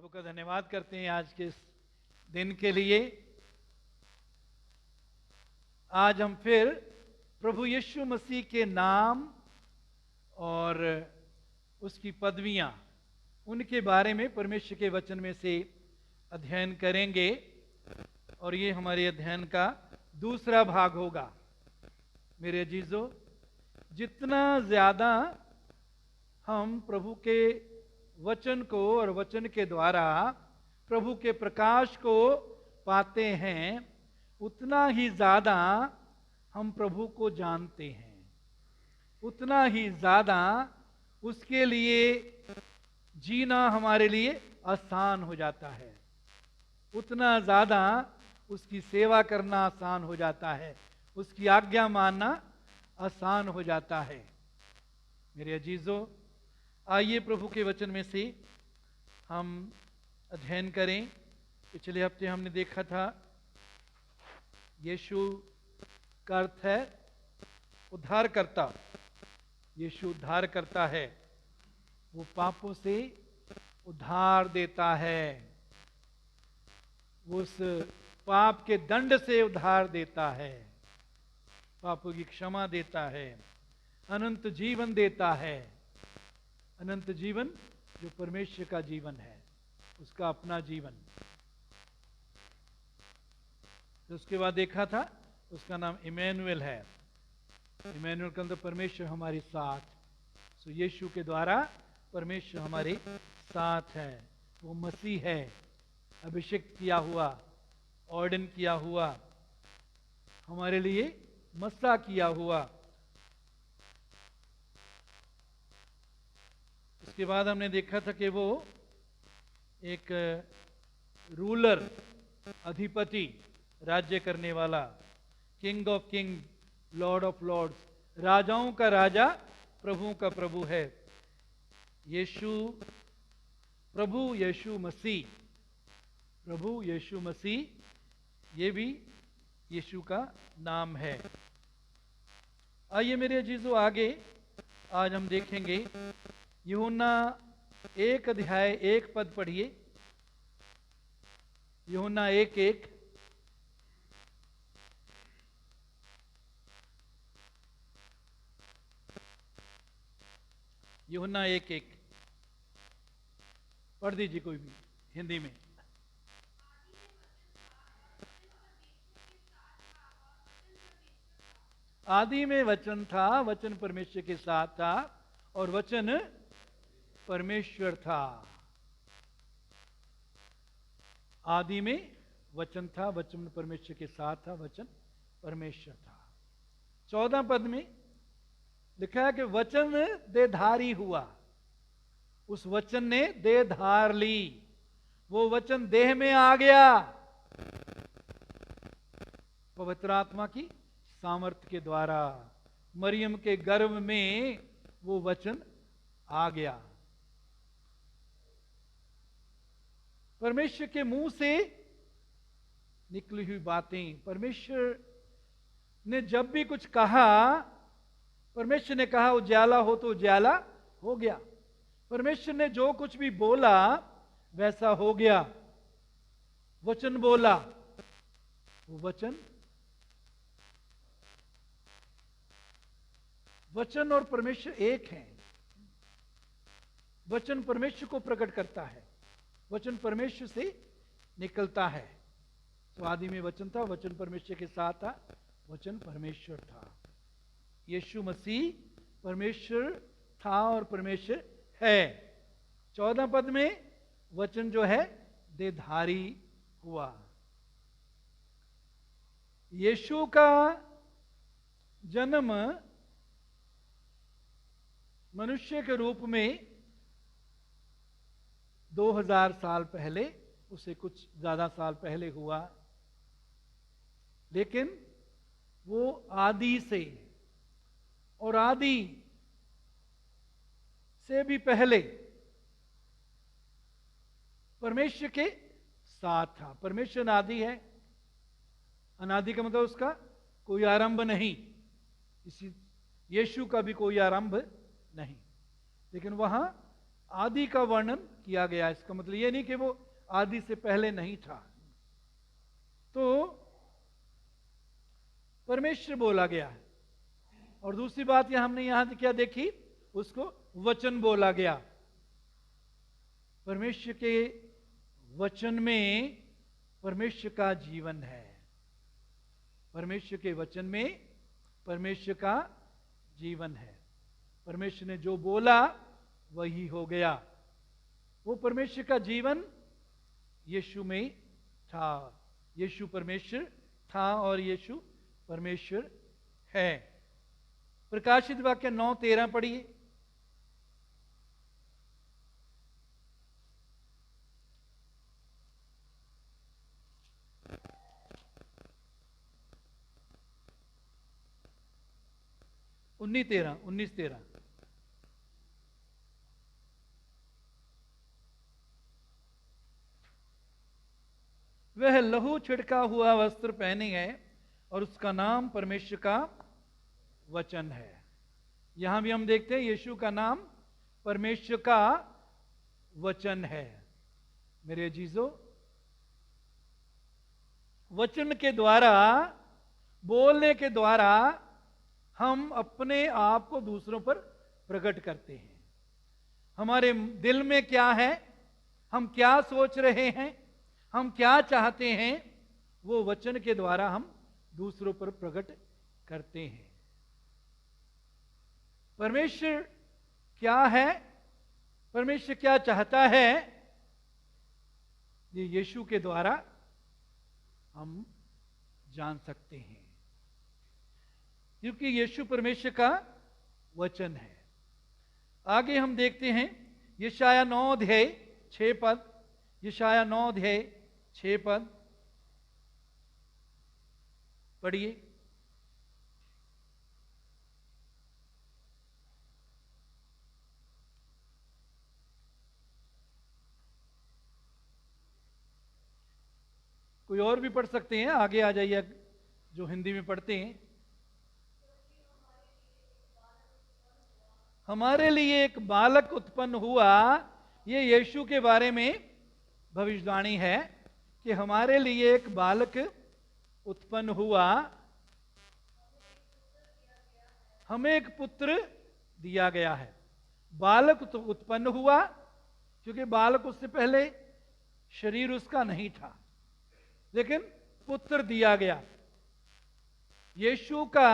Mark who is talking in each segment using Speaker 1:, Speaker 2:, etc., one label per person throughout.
Speaker 1: प्रभु का धन्यवाद करते हैं आज के इस दिन के लिए। आज हम फिर प्रभु यीशु मसीह के नाम और उसकी पदवियां, उनके बारे में परमेश्वर के वचन में से अध्ययन करेंगे और ये हमारे अध्ययन का दूसरा भाग होगा। मेरे अजीजों, जितना ज़्यादा हम प्रभु के वचन को और वचन के द्वारा प्रभु के प्रकाश को पाते हैं, उतना ही ज़्यादा हम प्रभु को जानते हैं, उतना ही ज़्यादा उसके लिए जीना हमारे लिए आसान हो जाता है, उतना ज़्यादा उसकी सेवा करना आसान हो जाता है, उसकी आज्ञा मानना आसान हो जाता है। मेरे अजीजों, आइए प्रभु के वचन में से हम अध्ययन करें। पिछले हफ्ते हमने देखा था यीशु का अर्थ है उद्धारकर्ता। यीशु उद्धार करता है, वो पापों से उद्धार देता है, वो उस पाप के दंड से उद्धार देता है, पापों की क्षमा देता है, अनंत जीवन देता है। अनंत जीवन जो परमेश्वर का जीवन है, उसका अपना जीवन। तो उसके बाद देखा था उसका नाम इमैनुएल है। इमैनुएल का मतलब परमेश्वर हमारे साथ। सो यीशु के द्वारा परमेश्वर हमारे साथ है, वो मसीह है, अभिषेक किया हुआ, ऑर्डन किया हुआ, हमारे लिए मसा किया हुआ। उसके बाद हमने देखा था कि वो एक रूलर, अधिपति, राज्य करने वाला, king of king, lord of lords, राजाओं का राजा, प्रभु का प्रभु है। यीशु, प्रभु यीशु मसीह, प्रभु यीशु मसीह, ये भी यीशु का नाम है। आइए मेरे अजीजों, आगे आज हम देखेंगे यूहन्ना 1 अध्याय 1 पद पढ़िए। यूहन्ना 1:1। यूहन्ना 1:1 पढ़ दीजिए कोई भी हिंदी में। आदि में वचन था, वचन परमेश्वर के साथ था और वचन परमेश्वर था। आदि में वचन था, वचन परमेश्वर के साथ था, वचन परमेश्वर था। 14 पद में लिखा है कि वचन देहधारी हुआ। उस वचन ने देह धार ली, वो वचन देह में आ गया। पवित्र आत्मा की सामर्थ्य के द्वारा मरियम के गर्भ में वो वचन आ गया। परमेश्वर के मुंह से निकली हुई बातें, परमेश्वर ने जब भी कुछ कहा, परमेश्वर ने कहा उजाला हो तो उजाला हो गया। परमेश्वर ने जो कुछ भी बोला वैसा हो गया। वचन बोला, वो वचन, वचन और परमेश्वर एक हैं। वचन परमेश्वर को प्रकट करता है, वचन परमेश्वर से निकलता है। तो आदि में वचन था, वचन परमेश्वर के साथ था, वचन परमेश्वर था। यीशु मसीह परमेश्वर था और परमेश्वर है। 14 पद में वचन जो है देहधारी हुआ। यीशु का जन्म मनुष्य के रूप में 2000 साल पहले, उससे कुछ ज्यादा साल पहले हुआ, लेकिन वो आदि से और आदि से भी पहले परमेश्वर के साथ था। परमेश्वर अनादि है। अनादि का मतलब उसका कोई आरंभ नहीं, इसी यीशु का भी कोई आरंभ नहीं, लेकिन वहां आदि का वर्णन किया गया। इसका मतलब ये नहीं कि वो आदि से पहले नहीं था। तो परमेश्वर बोला गया है। और दूसरी बात यह हमने यहां क्या देखी, उसको वचन बोला गया। परमेश्वर के वचन में परमेश्वर का जीवन है। परमेश्वर के वचन में परमेश्वर का जीवन है। परमेश्वर ने जो बोला वही हो गया। वो परमेश्वर का जीवन यीशु में था। यीशु परमेश्वर था और यीशु परमेश्वर है। प्रकाशित वाक्य 9:13 पढ़िए। उन्नीस तेरह। वह लहू छिड़का हुआ वस्त्र पहने है और उसका नाम परमेश्वर का वचन है। यहां भी हम देखते हैं यीशु का नाम परमेश्वर का वचन है। मेरे अजीजों, वचन के द्वारा, बोलने के द्वारा हम अपने आप को दूसरों पर प्रकट करते हैं। हमारे दिल में क्या है, हम क्या सोच रहे हैं, हम क्या चाहते हैं, वो वचन के द्वारा हम दूसरों पर प्रकट करते हैं। परमेश्वर क्या है, परमेश्वर क्या चाहता है, ये यीशु के द्वारा हम जान सकते हैं, क्योंकि यीशु परमेश्वर का वचन है। आगे हम देखते हैं यशाया 9:6 यशाया 9:6 पढ़िए। कोई और भी पढ़ सकते हैं, आगे आ जाइए जो हिंदी में पढ़ते हैं। हमारे लिए एक बालक उत्पन्न हुआ, ये यीशु के बारे में भविष्यवाणी है कि हमारे लिए एक बालक उत्पन्न हुआ, हमें एक पुत्र दिया गया है। बालक तो उत्पन्न हुआ, क्योंकि बालक उससे पहले शरीर उसका नहीं था, लेकिन पुत्र दिया गया। यीशु का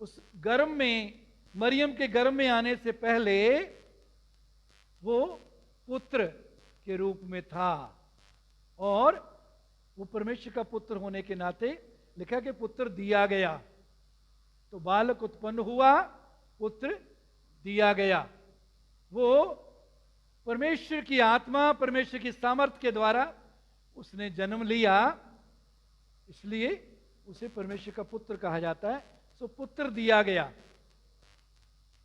Speaker 1: उस गर्भ में, मरियम के गर्भ में आने से पहले वो पुत्र के रूप में था, और वो परमेश्वर का पुत्र होने के नाते लिखा कि पुत्र दिया गया। तो बालक उत्पन्न हुआ, पुत्र दिया गया। वो परमेश्वर की आत्मा, परमेश्वर की सामर्थ्य के द्वारा उसने जन्म लिया, इसलिए उसे परमेश्वर का पुत्र कहा जाता है। सो पुत्र दिया गया,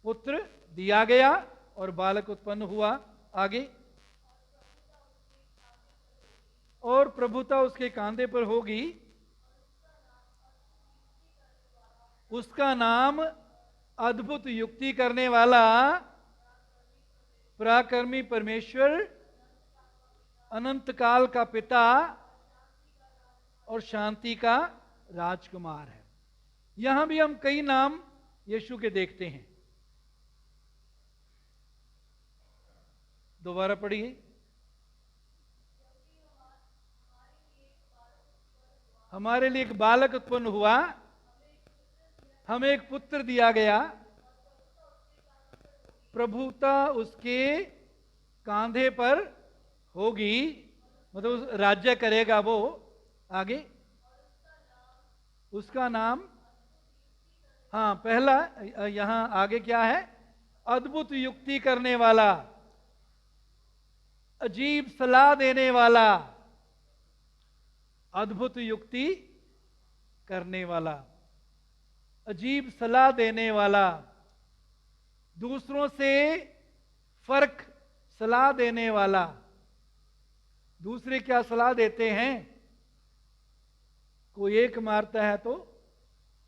Speaker 1: पुत्र दिया गया और बालक उत्पन्न हुआ। आगे, और प्रभुता उसके कांधे पर होगी, उसका नाम अद्भुत युक्ति करने वाला, पराक्रमी परमेश्वर, अनंत काल का पिता और शांति का राजकुमार है। यहां भी हम कई नाम यीशु के देखते हैं। दोबारा पढ़िए। हमारे लिए एक बालक उत्पन्न हुआ, हमें एक पुत्र दिया गया, प्रभुता उसके कांधे पर होगी, मतलब राज्य करेगा वो। आगे, उसका नाम, हाँ पहला यहां आगे क्या है, अद्भुत युक्ति करने वाला, अजीब सलाह देने वाला, अद्भुत युक्ति करने वाला, अजीब सलाह देने वाला, दूसरों से फर्क सलाह देने वाला। दूसरे क्या सलाह देते हैं, कोई एक मारता है तो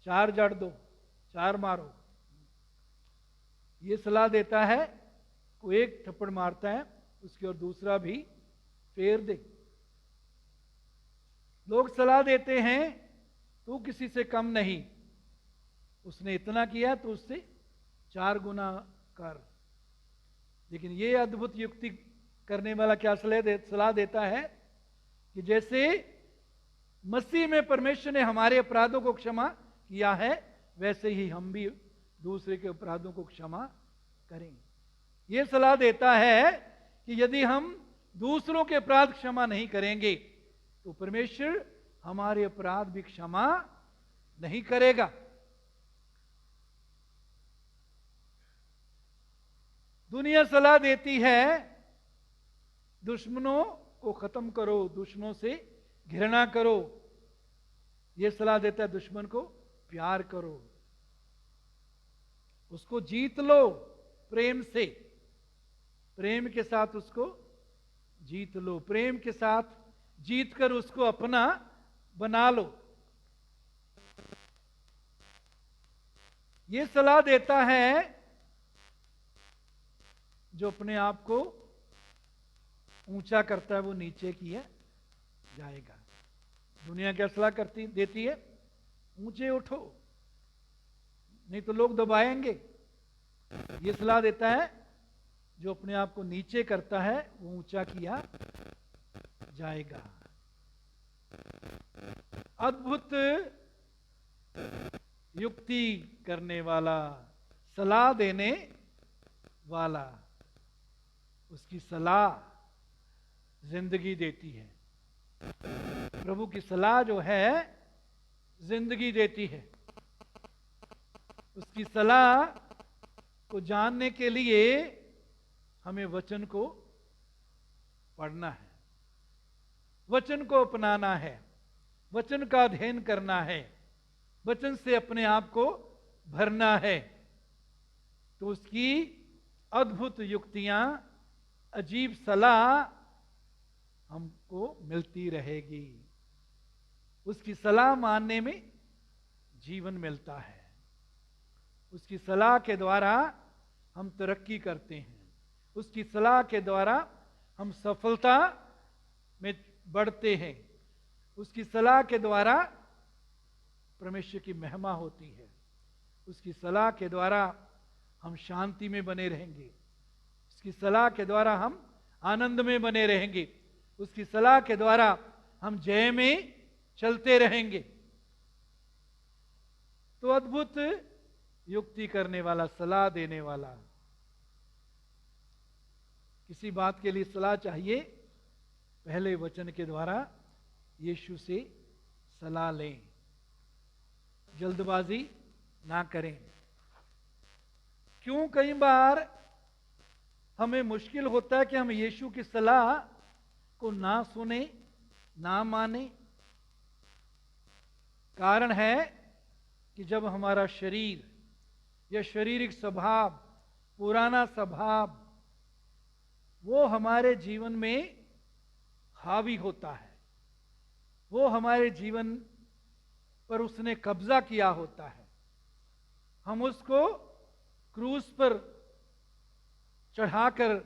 Speaker 1: 4 जड़ दो, 4 मारो, ये सलाह देता है। कोई एक थप्पड़ मारता है उसकी ओर दूसरा भी फेर दे। लोग सलाह देते हैं तू किसी से कम नहीं, उसने इतना किया तो उससे 4 गुना कर। लेकिन ये अद्भुत युक्ति करने वाला क्या सलाह देता है कि जैसे मसीह में परमेश्वर ने हमारे अपराधों को क्षमा किया है, वैसे ही हम भी दूसरे के अपराधों को क्षमा करें। यह सलाह देता है कि यदि हम दूसरों के अपराध क्षमा नहीं करेंगे तो परमेश्वर हमारे अपराध भी क्षमा नहीं करेगा। दुनिया सलाह देती है दुश्मनों को खत्म करो, दुश्मनों से घृणा करो। यह सलाह देता है दुश्मन को प्यार करो, उसको जीत लो प्रेम से, प्रेम के साथ उसको जीत लो, प्रेम के साथ जीत कर उसको अपना बना लो। यह सलाह देता है जो अपने आप को ऊंचा करता है वो नीचे किया जाएगा। दुनिया क्या सलाह देती है? ऊंचे उठो नहीं तो लोग दबाएंगे। ये सलाह देता है जो अपने आप को नीचे करता है वो ऊंचा किया जाएगा। अद्भुत युक्ति करने वाला, सलाह देने वाला, उसकी सलाह जिंदगी देती है। प्रभु की सलाह जो है जिंदगी देती है। उसकी सलाह को जानने के लिए हमें वचन को पढ़ना है, वचन को अपनाना है, वचन का अध्ययन करना है, वचन से अपने आप को भरना है, तो उसकी अद्भुत युक्तियां, अजीब सलाह हमको मिलती रहेगी। उसकी सलाह मानने में जीवन मिलता है। उसकी सलाह के द्वारा हम तरक्की करते हैं, उसकी सलाह के द्वारा हम सफलता में बढ़ते हैं, उसकी सलाह के द्वारा परमेश्वर की महिमा होती है, उसकी सलाह के द्वारा हम शांति में बने रहेंगे, उसकी सलाह के द्वारा हम आनंद में बने रहेंगे, उसकी सलाह के द्वारा हम जय में चलते रहेंगे। तो अद्भुत युक्ति करने वाला, सलाह देने वाला। किसी बात के लिए सलाह चाहिए, पहले वचन के द्वारा यीशु से सलाह लें, जल्दबाजी ना करें। क्यों कई बार हमें मुश्किल होता है कि हम यीशु की सलाह को ना सुने, ना माने? कारण है कि जब हमारा शरीर या शारीरिक स्वभाव, पुराना स्वभाव, वो हमारे जीवन में हावी होता है, वो हमारे जीवन पर उसने कब्जा किया होता है, हम उसको क्रूस पर चढ़ाकर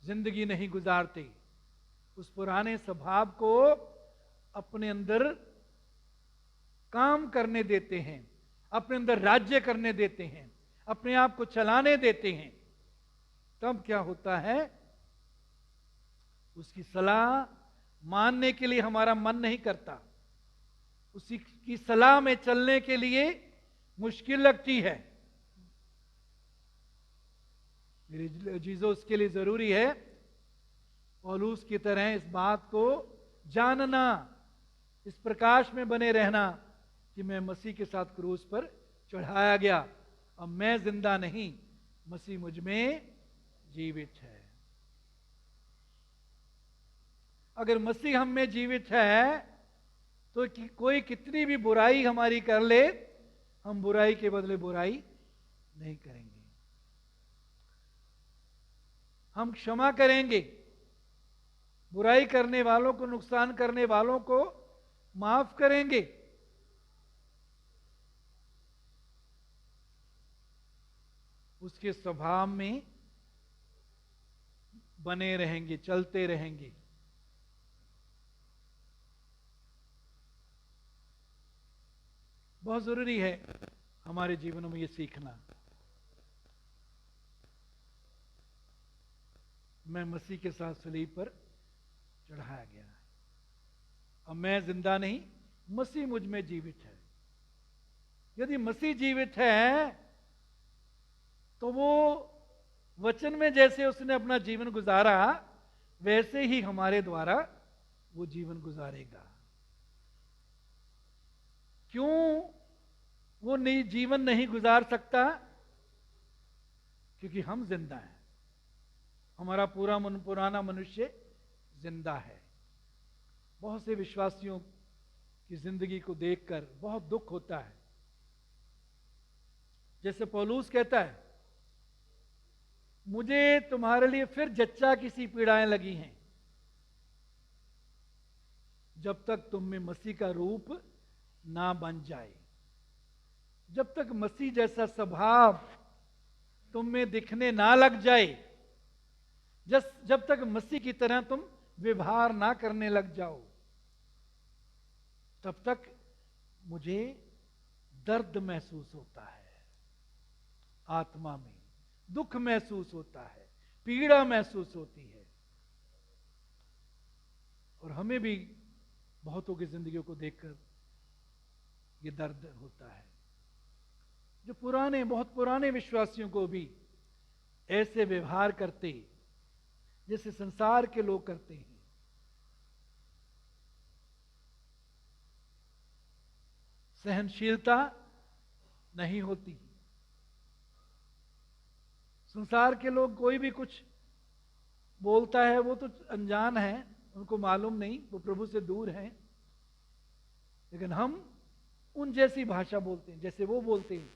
Speaker 1: जिंदगी नहीं गुजारते, उस पुराने स्वभाव को अपने अंदर काम करने देते हैं, अपने अंदर राज्य करने देते हैं, अपने आप को चलाने देते हैं। तब क्या होता है? उसकी सलाह मानने के लिए हमारा मन नहीं करता, उसी की सलाह में चलने के लिए मुश्किल लगती है। मेरे अजीजों, उसके लिए जरूरी है पौलुस की तरह इस बात को जानना, इस प्रकाश में बने रहना कि मैं मसीह के साथ क्रूस पर चढ़ाया गया, अब मैं जिंदा नहीं, मसीह मुझ में जीवित है। अगर मसीह हम में जीवित है तो कोई कितनी भी बुराई हमारी कर ले, हम बुराई के बदले बुराई नहीं करेंगे, हम क्षमा करेंगे, बुराई करने वालों को, नुकसान करने वालों को माफ करेंगे। उसके स्वभाव में बने रहेंगे, चलते रहेंगे। बहुत जरूरी है हमारे जीवन में ये सीखना। मैं मसीह के साथ सलीब पर चढ़ाया गया है। अब मैं जिंदा नहीं, मसीह मुझ में जीवित है। यदि मसीह जीवित है तो वो वचन में जैसे उसने अपना जीवन गुजारा, वैसे ही हमारे द्वारा वो जीवन गुजारेगा। क्यों वो जीवन नहीं गुजार सकता? क्योंकि हम जिंदा हैं। हमारा पुराना मनुष्य जिंदा है। बहुत से विश्वासियों की जिंदगी को देखकर बहुत दुख होता है। जैसे पौलुस कहता है, मुझे तुम्हारे लिए फिर जच्चा की सी पीड़ाएं लगी हैं, जब तक तुम में मसीह का रूप ना बन जाए, जब तक मसीह जैसा स्वभाव तुम में दिखने ना लग जाए, जब तक मसीह की तरह तुम व्यवहार ना करने लग जाओ, तब तक मुझे दर्द महसूस होता है, आत्मा में दुख महसूस होता है, पीड़ा महसूस होती है। और हमें भी बहुतों की जिंदगियों को देखकर ये दर्द होता है। जो बहुत पुराने विश्वासियों को भी ऐसे व्यवहार करते जैसे संसार के लोग करते हैं। सहनशीलता नहीं होती। संसार के लोग कोई भी कुछ बोलता है वो तो अनजान है, उनको मालूम नहीं, वो प्रभु से दूर हैं। लेकिन हम उन जैसी भाषा बोलते हैं, जैसे वो बोलते हैं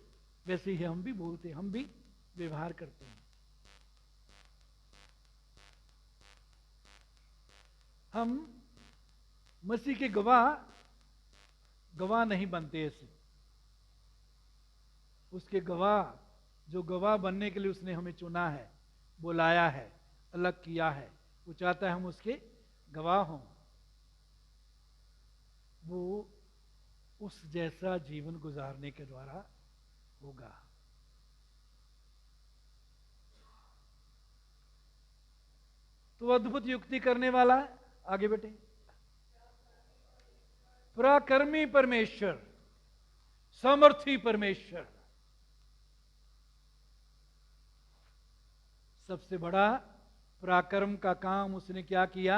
Speaker 1: वैसे ही हम भी बोलते हैं, हम भी व्यवहार करते हैं। हम मसीह के गवाह नहीं बनते ऐसे। उसके जो गवाह बनने के लिए उसने हमें चुना है, बुलाया है, अलग किया है, वो चाहता है हम उसके गवाह हों। वो उस जैसा जीवन गुजारने के द्वारा होगा। तो अद्भुत युक्ति करने वाला, आगे बेटे, पराक्रमी परमेश्वर, सामर्थी परमेश्वर। सबसे बड़ा पराक्रम का काम उसने क्या किया?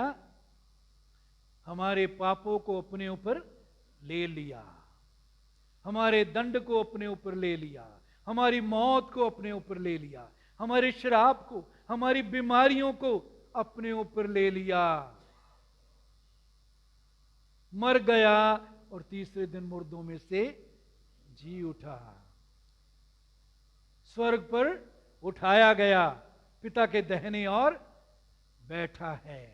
Speaker 1: हमारे पापों को अपने ऊपर ले लिया, हमारे दंड को अपने ऊपर ले लिया, हमारी मौत को अपने ऊपर ले लिया, हमारे श्राप को, हमारी बीमारियों को अपने ऊपर ले लिया, मर गया और तीसरे दिन मुर्दों में से जी उठा, स्वर्ग पर उठाया गया, पिता के दाहिने और बैठा है।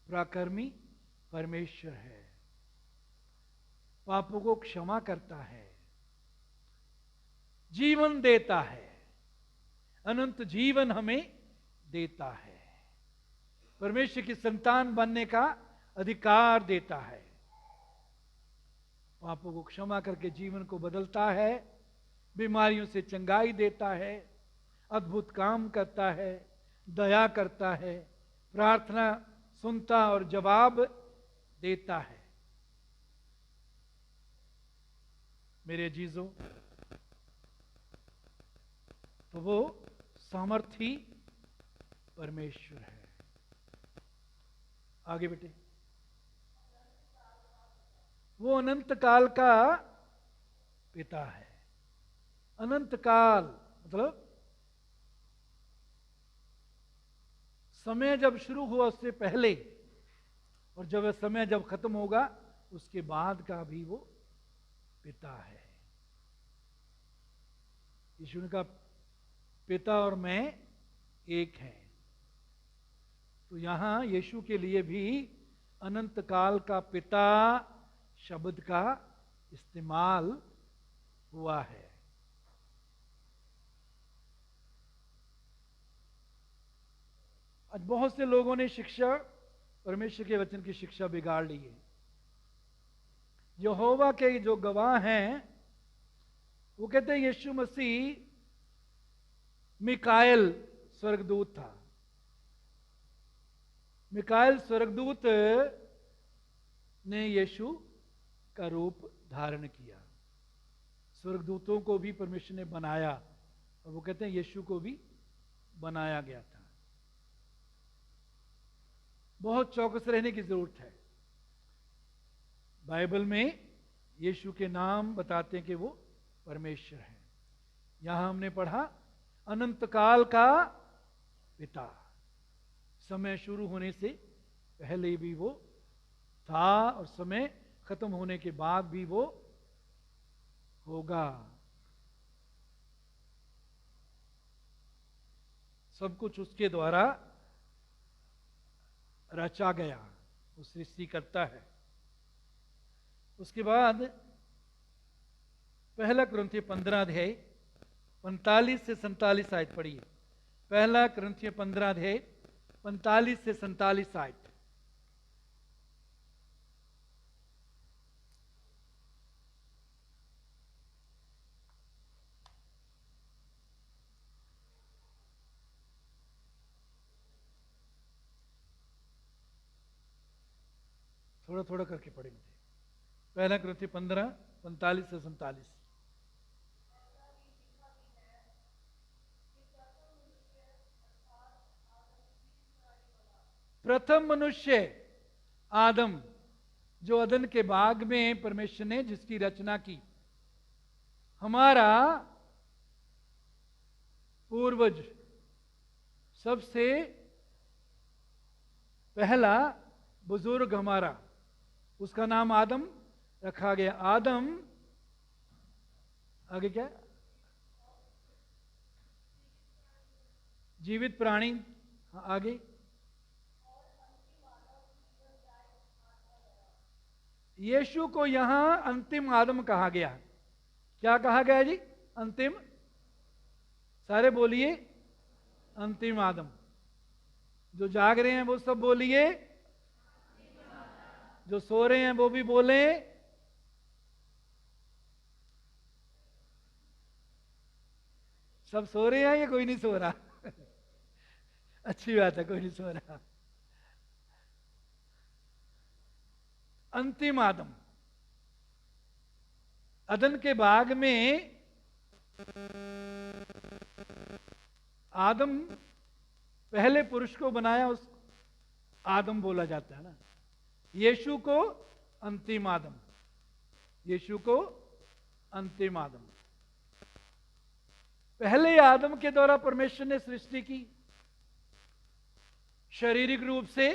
Speaker 1: पराक्रमी परमेश्वर है, पापों को क्षमा करता है, जीवन देता है, अनंत जीवन हमें देता है, परमेश्वर की संतान बनने का अधिकार देता है, पापों को क्षमा करके जीवन को बदलता है, बीमारियों से चंगाई देता है, अद्भुत काम करता है, दया करता है, प्रार्थना सुनता और जवाब देता है। मेरे अजीजों, तो वो सामर्थी परमेश्वर है। आगे बेटे, वो अनंत काल का पिता है। अनंत काल मतलब समय जब शुरू हुआ उससे पहले, और जब समय जब खत्म होगा उसके बाद का भी वो पिता है। यीशु का पिता और मैं एक हैं। तो यहां यीशु के लिए भी अनंत काल का पिता शब्द का इस्तेमाल हुआ है। आज बहुत से लोगों ने शिक्षा, परमेश्वर के वचन की शिक्षा बिगाड़ ली है। यहोवा के जो गवाह हैं वो कहते हैं यीशु मसीह मिकाएल स्वर्गदूत था। मिकाएल स्वर्गदूत ने यीशु का रूप धारण किया। स्वर्गदूतों को भी परमेश्वर ने बनाया और वो कहते हैं यीशु को भी बनाया गया था। बहुत चौकस रहने की जरूरत है। बाइबल में यीशु के नाम बताते हैं कि वो परमेश्वर है। यहां हमने पढ़ा अनंत काल का पिता, समय शुरू होने से पहले भी वो था और समय खत्म होने के बाद भी वो होगा। सब कुछ उसके द्वारा रचा गया, वो सृष्टि करता है। उसके बाद पहला कुरिन्थियों 15 अध्याय 45 से 47 आयत पढ़िए। पहला कुरिन्थियों 15 अध्याय 45 से 47 आयत। थोड़ा थोड़ा करके पढ़े मुझे। पहला कुरिन्थियों 15 45 से 47। प्रथम मनुष्य आदम, जो अदन के बाग में परमेश्वर ने जिसकी रचना की, हमारा पूर्वज, सबसे पहला बुजुर्ग हमारा, उसका नाम आदम रखा गया। आदम आगे क्या? जीवित प्राणी। आगे यीशु को यहां अंतिम आदम कहा गया। क्या कहा गया जी? अंतिम। सारे बोलिए अंतिम आदम। जो जाग रहे हैं वो सब बोलिए, जो सो रहे हैं वो भी बोले। सब सो रहे हैं या कोई नहीं सो रहा? अच्छी बात है, कोई नहीं सो रहा। अंतिम आदम, अदन के बाग में आदम पहले पुरुष को बनाया, उस आदम बोला जाता है ना। यीशु को अंतिम आदम, यीशु को अंतिम आदम। पहले आदम के द्वारा परमेश्वर ने सृष्टि की। शारीरिक रूप से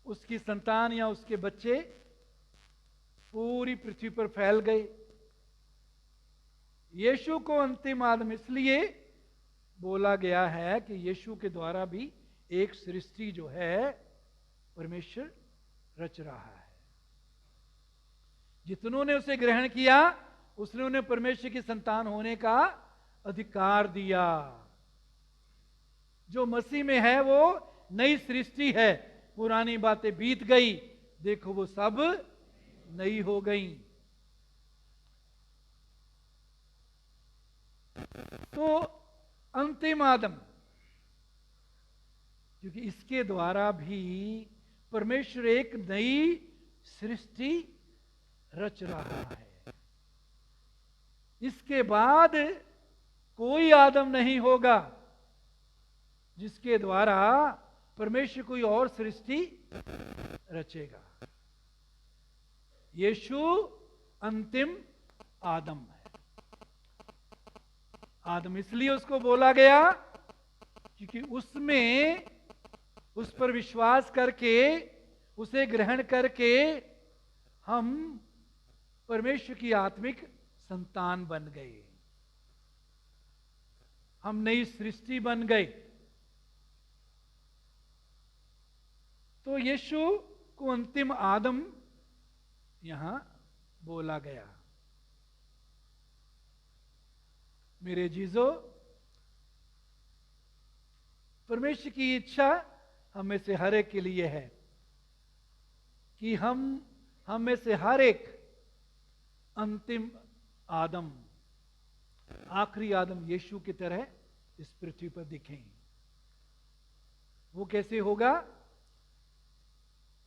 Speaker 1: उसकी संतान या उसके बच्चे पूरी पृथ्वी पर फैल गए। यीशु को अंतिम आदम इसलिए बोला गया है कि यीशु के द्वारा भी एक सृष्टि जो है परमेश्वर रच रहा है। जितनों ने उसे ग्रहण किया उसने उन्हें परमेश्वर की संतान होने का अधिकार दिया। जो मसीह में है वो नई सृष्टि है। पुरानी बातें बीत गई, देखो वो सब नई हो गई। तो अंतिम आदम, क्योंकि इसके द्वारा भी परमेश्वर एक नई सृष्टि रच रहा है। इसके बाद कोई आदम नहीं होगा जिसके द्वारा परमेश्वर कोई और सृष्टि रचेगा। यीशु अंतिम आदम है। आदम इसलिए उसको बोला गया क्योंकि उसमें, उस पर विश्वास करके, उसे ग्रहण करके हम परमेश्वर की आत्मिक संतान बन गए। हम नई सृष्टि बन गए। तो यीशु को अंतिम आदम यहां बोला गया। मेरे जीजो, परमेश्वर की इच्छा हम में से हर एक के लिए है कि हम में से हर एक अंतिम आदम, आखिरी आदम यीशु की तरह इस पृथ्वी पर दिखें। वो कैसे होगा?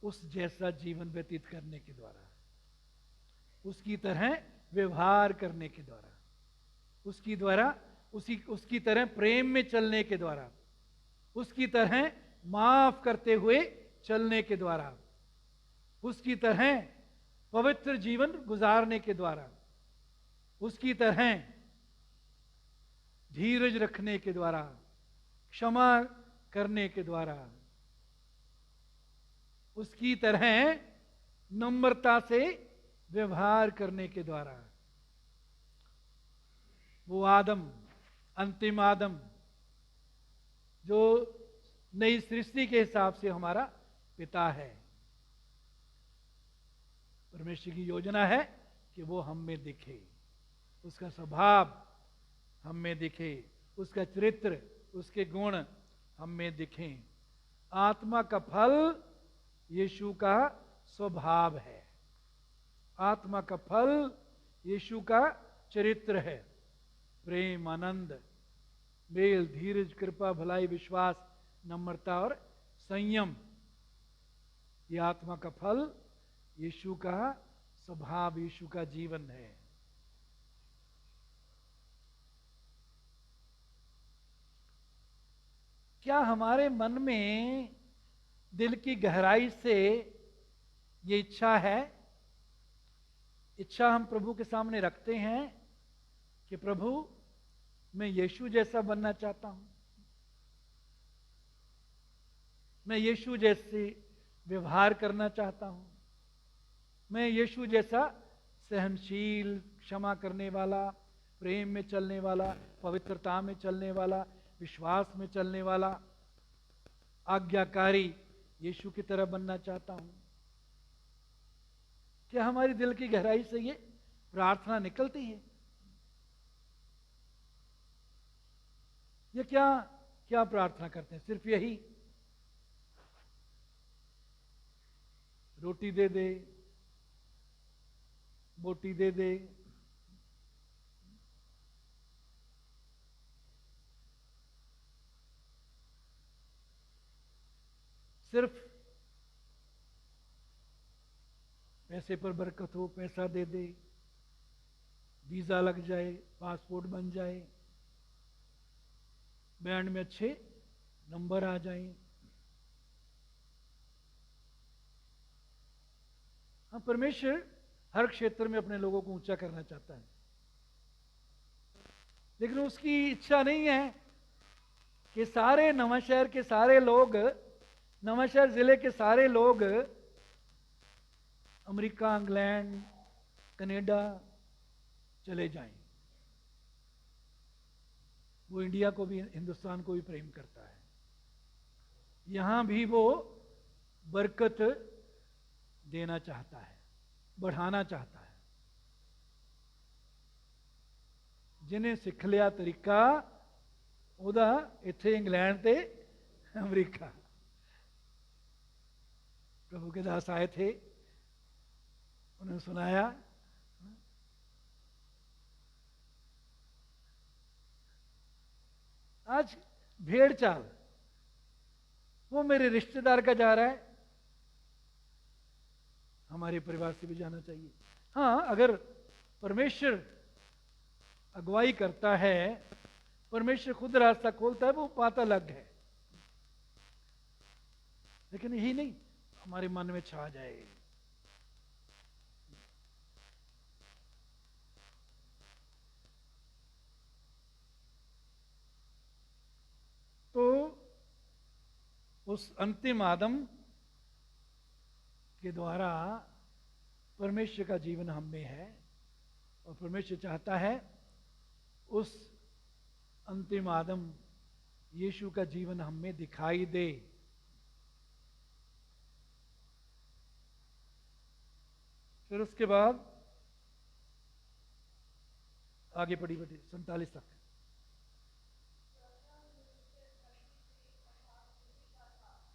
Speaker 1: उस जैसा जीवन व्यतीत करने के द्वारा, उसकी तरह व्यवहार करने के द्वारा, उसकी तरह प्रेम में चलने के द्वारा, उसकी तरह माफ करते हुए चलने के द्वारा, उसकी तरह पवित्र जीवन गुजारने के द्वारा, उसकी तरह धीरज रखने के द्वारा, क्षमा करने के द्वारा, उसकी तरह नम्रता से व्यवहार करने के द्वारा, वो आदम, अंतिम आदम, जो नई सृष्टि के हिसाब से हमारा पिता है। परमेश्वर की योजना है कि वो हम में दिखे, उसका स्वभाव हम में दिखे, उसका चरित्र, उसके गुण हम में दिखें। आत्मा का फल यीशु का स्वभाव है, आत्मा का फल यीशु का चरित्र है। प्रेम, आनंद, मेल, धीरज, कृपा, भलाई, विश्वास, नम्रता और संयम, ये आत्मा का फल यीशु का स्वभाव, यीशु का जीवन है। क्या हमारे मन में दिल की गहराई से ये इच्छा है, इच्छा हम प्रभु के सामने रखते हैं कि प्रभु मैं यीशु जैसा बनना चाहता हूं, मैं यीशु जैसे व्यवहार करना चाहता हूं, मैं यीशु जैसा सहनशील, क्षमा करने वाला, प्रेम में चलने वाला, पवित्रता में चलने वाला, विश्वास में चलने वाला, आज्ञाकारी यीशु की तरह बनना चाहता हूं। क्या हमारी दिल की गहराई से ये प्रार्थना निकलती है? ये क्या क्या प्रार्थना करते हैं? सिर्फ यही, रोटी दे दे, बोटी दे दे, सिर्फ पैसे पर बरकत हो, पैसा दे दे, वीजा लग जाए, पासपोर्ट बन जाए, बैंड में अच्छे नंबर आ जाएं। हाँ, परमेश्वर हर क्षेत्र में अपने लोगों को ऊंचा करना चाहता है, लेकिन उसकी इच्छा नहीं है कि सारे नवांशहर के सारे लोग, नवांशहर जिले के सारे लोग अमेरिका, इंग्लैंड, कनाडा चले जाएं। वो इंडिया को भी, हिंदुस्तान को भी प्रेम करता है। यहां भी वो बरकत देना चाहता है, बढ़ाना चाहता है। जिन्हें सिख लिया तरीका ਉਹਦਾ ਇੱਥੇ इंग्लैंड ते अमेरिका। प्रभु के दास आए थे, उन्होंने सुनाया, आज भेड़ चाल वो मेरे रिश्तेदार का जा रहा है, हमारे परिवार से भी जाना चाहिए। हाँ, अगर परमेश्वर अगुवाई करता है, परमेश्वर खुद रास्ता खोलता है, वो बात अलग है, लेकिन यही नहीं हमारे मन में छा जाए। तो उस अंतिम आदम के द्वारा परमेश्वर का जीवन हम में है, और परमेश्वर चाहता है उस अंतिम आदम यीशु का जीवन हम में दिखाई दे। फिर उसके बाद आगे पढ़ी 47 तक।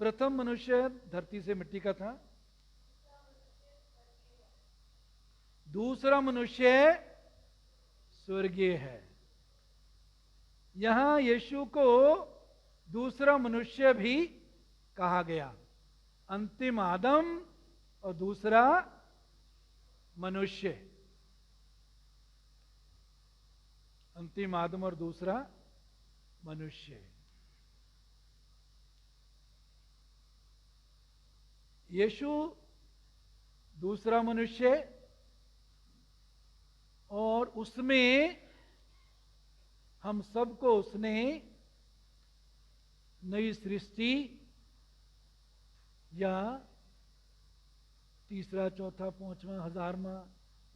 Speaker 1: प्रथम मनुष्य धरती से मिट्टी का था, दूसरा मनुष्य स्वर्गीय है। यहां यीशु को दूसरा मनुष्य भी कहा गया। अंतिम आदम और दूसरा मनुष्य, अंतिम आदम और दूसरा मनुष्य। यीशु दूसरा मनुष्य और उसमें हम सबको उसने नई सृष्टि या तीसरा, चौथा, पांचवा, हजारवां,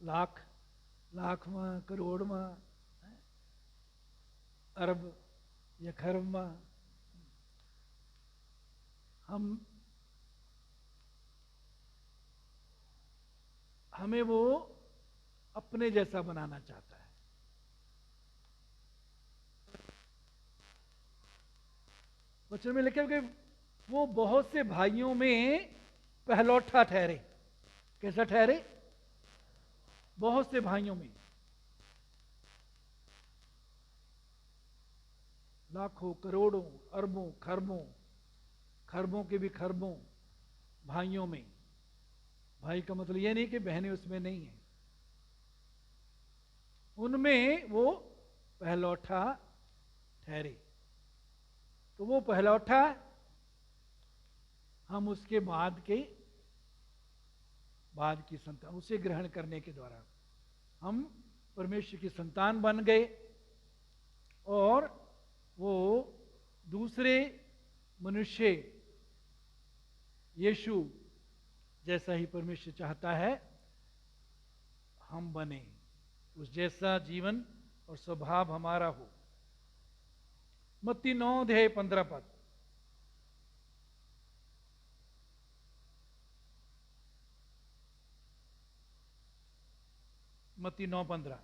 Speaker 1: लाखवां, करोड़वां, अरब या खरबवां, हमें वो अपने जैसा बनाना चाहता है। वचन में लिखा है कि वो बहुत से भाइयों में पहलौठा ठहरे। कैसा ठहरे? बहुत से भाइयों में, लाखों, करोड़ों, अरबों, खरबों के भी खरबों भाइयों में। भाई का मतलब यह नहीं कि बहनें उसमें नहीं है, उनमें वो पहलौठा ठहरे। तो वो पहलौठा हम उसके बाद की संतान, उसे ग्रहण करने के द्वारा हम परमेश्वर की संतान बन गए। और वो दूसरे मनुष्य यीशु जैसा ही परमेश्वर चाहता है हम बने, उस जैसा जीवन और स्वभाव हमारा हो। मत्ती 9:15 मत्ती 9:15।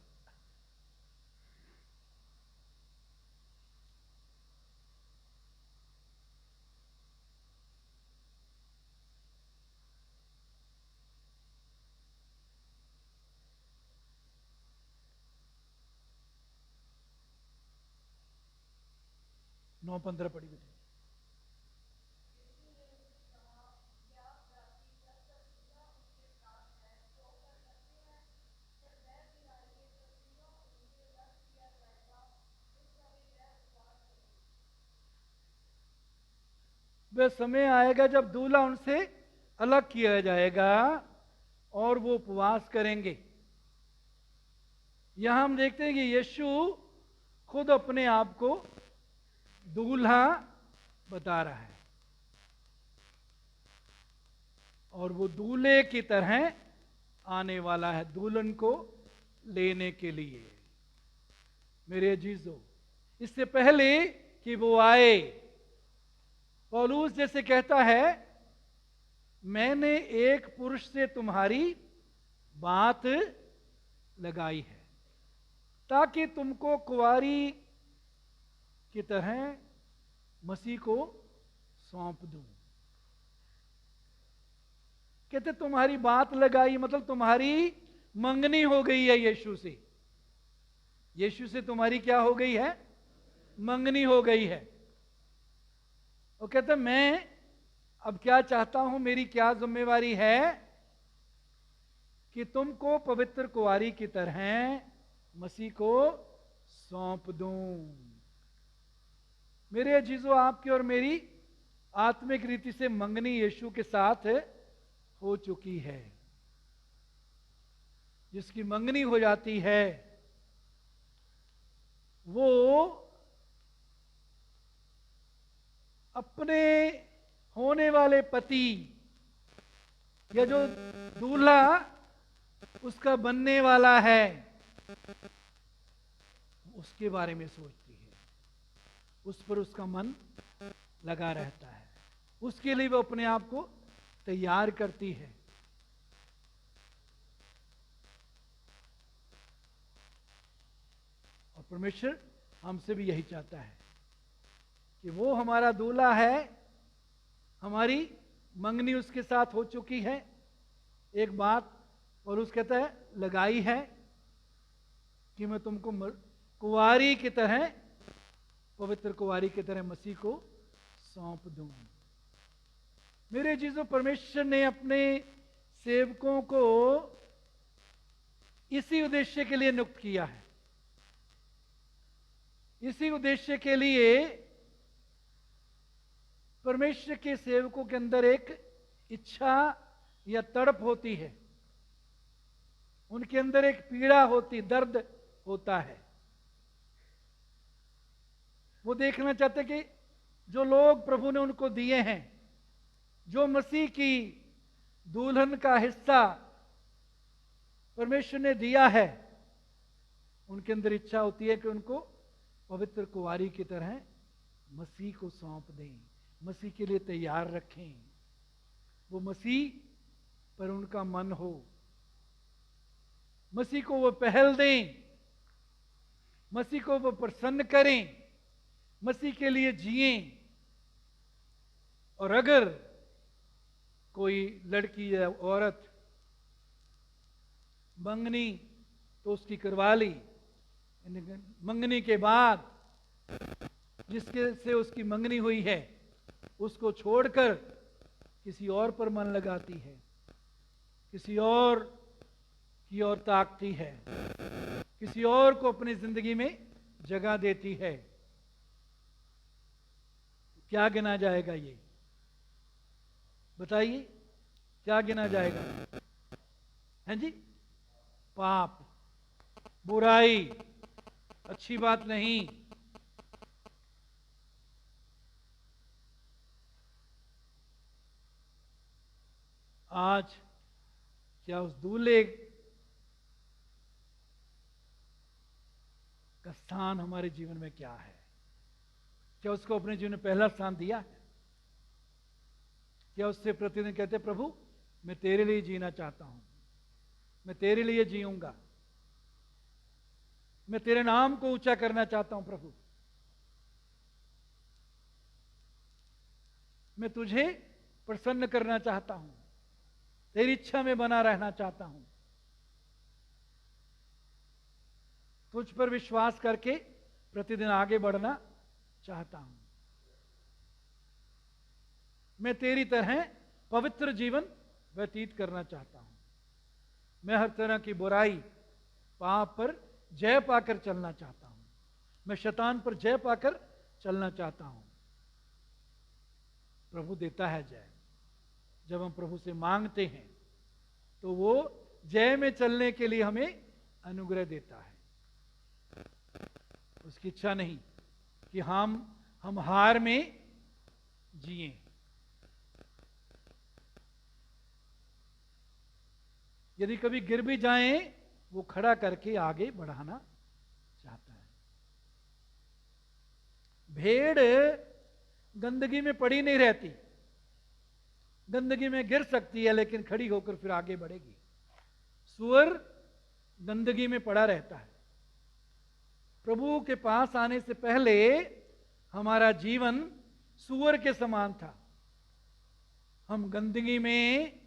Speaker 1: नौ 15 पढ़ी बेटी। वह समय आएगा जब दूल्हा उनसे अलग किया जाएगा और वो उपवास करेंगे। यहां हम देखते हैं कि यीशु खुद अपने आप को दूल्हा बता रहा है और वो दूल्हे की तरह आने वाला है दुल्हन को लेने के लिए। मेरे अजीजों, इससे पहले कि वो आए, पौलुस जैसे कहता है, मैंने एक पुरुष से तुम्हारी बात लगाई है ताकि तुमको कुंवारी की तरह मसीह को सौंप दूं। कहते तुम्हारी बात लगाई मतलब तुम्हारी मंगनी हो गई है यीशु से। यीशु से तुम्हारी क्या हो गई है? मंगनी हो गई है। वो कहते मैं अब क्या चाहता हूं, मेरी क्या जिम्मेवारी है कि तुमको पवित्र कुंवारी की तरह मसीह को सौंप दूं। मेरे अजीजों, आपकी और मेरी आत्मिक रीति से मंगनी यीशु के साथ हो चुकी है। जिसकी मंगनी हो जाती है वो अपने होने वाले पति या जो दूल्हा उसका बनने वाला है उसके बारे में सोचती है, उस पर उसका मन लगा रहता है, उसके लिए वो अपने आप को तैयार करती है। और परमेश्वर हमसे भी यही चाहता है कि वो हमारा दूल्हा है, हमारी मंगनी उसके साथ हो चुकी है, एक बात, और उस कहता है लगाई है कि मैं तुमको कुंवारी की तरह, पवित्र कुंवारी की तरह मसीह को सौंप दूं। मेरे चीजों, परमेश्वर ने अपने सेवकों को इसी उद्देश्य के लिए नियुक्त किया है। इसी उद्देश्य के लिए परमेश्वर के सेवकों के अंदर एक इच्छा या तड़प होती है, उनके अंदर एक पीड़ा होती, दर्द होता है। वो देखना चाहते कि जो लोग प्रभु ने उनको दिए हैं, जो मसीह की दुल्हन का हिस्सा परमेश्वर ने दिया है, उनके अंदर इच्छा होती है कि उनको पवित्र कुंवारी की तरह मसीह को सौंप दें, मसीह के लिए तैयार रखें। वो मसीह पर उनका मन हो, मसीह को वो पहल दें, मसीह को वो प्रसन्न करें, मसीह के लिए जिएं। और अगर कोई लड़की या औरत मंगनी, तो उसकी करवा ली, मंगनी के बाद जिसके से उसकी मंगनी हुई है उसको छोड़कर किसी और पर मन लगाती है, किसी और की ओर ताकती है, किसी और को अपनी जिंदगी में जगह देती है, क्या गिना जाएगा? ये बताइए, क्या गिना जाएगा? हैं जी? पाप, बुराई, अच्छी बात नहीं। आज क्या उस दूल्हे का स्थान हमारे जीवन में क्या है? क्या उसको अपने जीवन में पहला स्थान दिया है? क्या उससे प्रतिदिन कहते प्रभु मैं तेरे लिए जीना चाहता हूं, मैं तेरे लिए जीऊंगा, मैं तेरे नाम को ऊंचा करना चाहता हूं प्रभु, मैं तुझे प्रसन्न करना चाहता हूं, तेरी इच्छा में बना रहना चाहता हूं, तुझ पर विश्वास करके प्रतिदिन आगे बढ़ना चाहता हूं, मैं तेरी तरह पवित्र जीवन व्यतीत करना चाहता हूं, मैं हर तरह की बुराई, पाप पर जय पाकर चलना चाहता हूं, मैं शैतान पर जय पाकर चलना चाहता हूं। प्रभु देता है जय। जब हम प्रभु से मांगते हैं तो वो जय में चलने के लिए हमें अनुग्रह देता है। उसकी इच्छा नहीं कि हम हार में जिए। यदि कभी गिर भी जाएं, वो खड़ा करके आगे बढ़ाना चाहता है। भेड़ गंदगी में पड़ी नहीं रहती, गंदगी में गिर सकती है लेकिन खड़ी होकर फिर आगे बढ़ेगी। सूअर गंदगी में पड़ा रहता है। प्रभु के पास आने से पहले हमारा जीवन सूअर के समान था। हम गंदगी में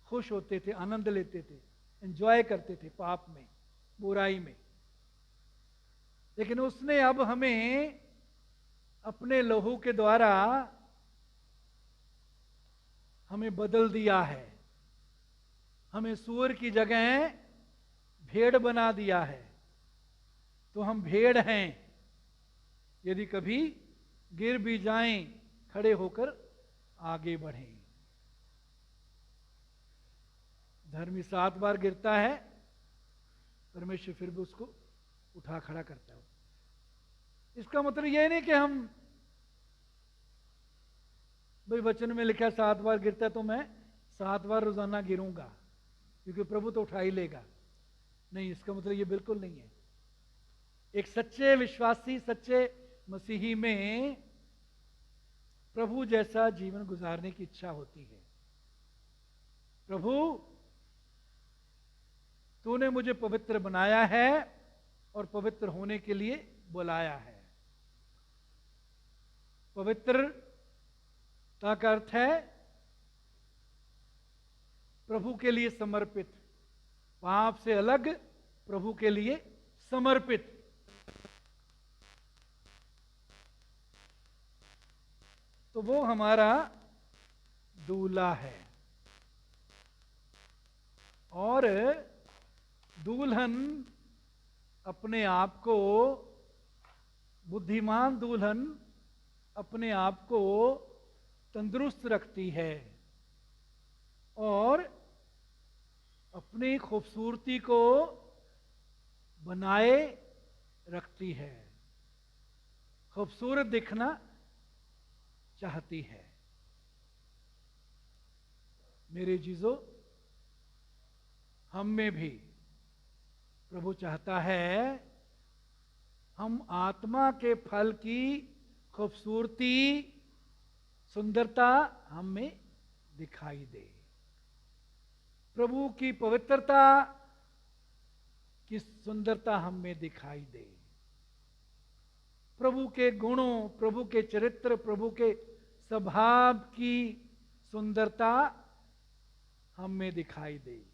Speaker 1: खुश होते थे, आनंद लेते थे, एंजॉय करते थे पाप में, बुराई में। लेकिन उसने अब हमें अपने लहू के द्वारा हमें बदल दिया है। हमें सूअर की जगह भेड़ बना दिया है। तो हम भेड़ हैं। यदि कभी गिर भी जाएं, खड़े होकर आगे बढ़ें। धर्मी 7 बार गिरता है, परमेश्वर फिर भी उसको उठा खड़ा करता है। इसका मतलब यह नहीं कि हम भाई वचन में लिखा 7 बार गिरता है तो मैं 7 बार रोजाना गिरूंगा क्योंकि प्रभु तो उठा ही लेगा। नहीं, इसका मतलब ये बिल्कुल नहीं है। एक सच्चे विश्वासी, सच्चे मसीही में प्रभु जैसा जीवन गुजारने की इच्छा होती है। प्रभु तूने मुझे पवित्र बनाया है और पवित्र होने के लिए बुलाया है। पवित्र ता का अर्थ है प्रभु के लिए समर्पित, पाप से अलग, प्रभु के लिए समर्पित। तो वो हमारा दूल्हा है। और दुल्हन अपने आप को, बुद्धिमान दुल्हन अपने आप को तंदुरुस्त रखती है और अपनी खूबसूरती को बनाए रखती है, खूबसूरत दिखना चाहती है। मेरे जीजो, हम में भी प्रभु चाहता है हम आत्मा के फल की खूबसूरती, सुंदरता हम में दिखाई दे। प्रभु की पवित्रता की सुंदरता हम में दिखाई दे। प्रभु के गुणों, प्रभु के चरित्र, प्रभु के स्वभाव की सुंदरता हम में दिखाई दे।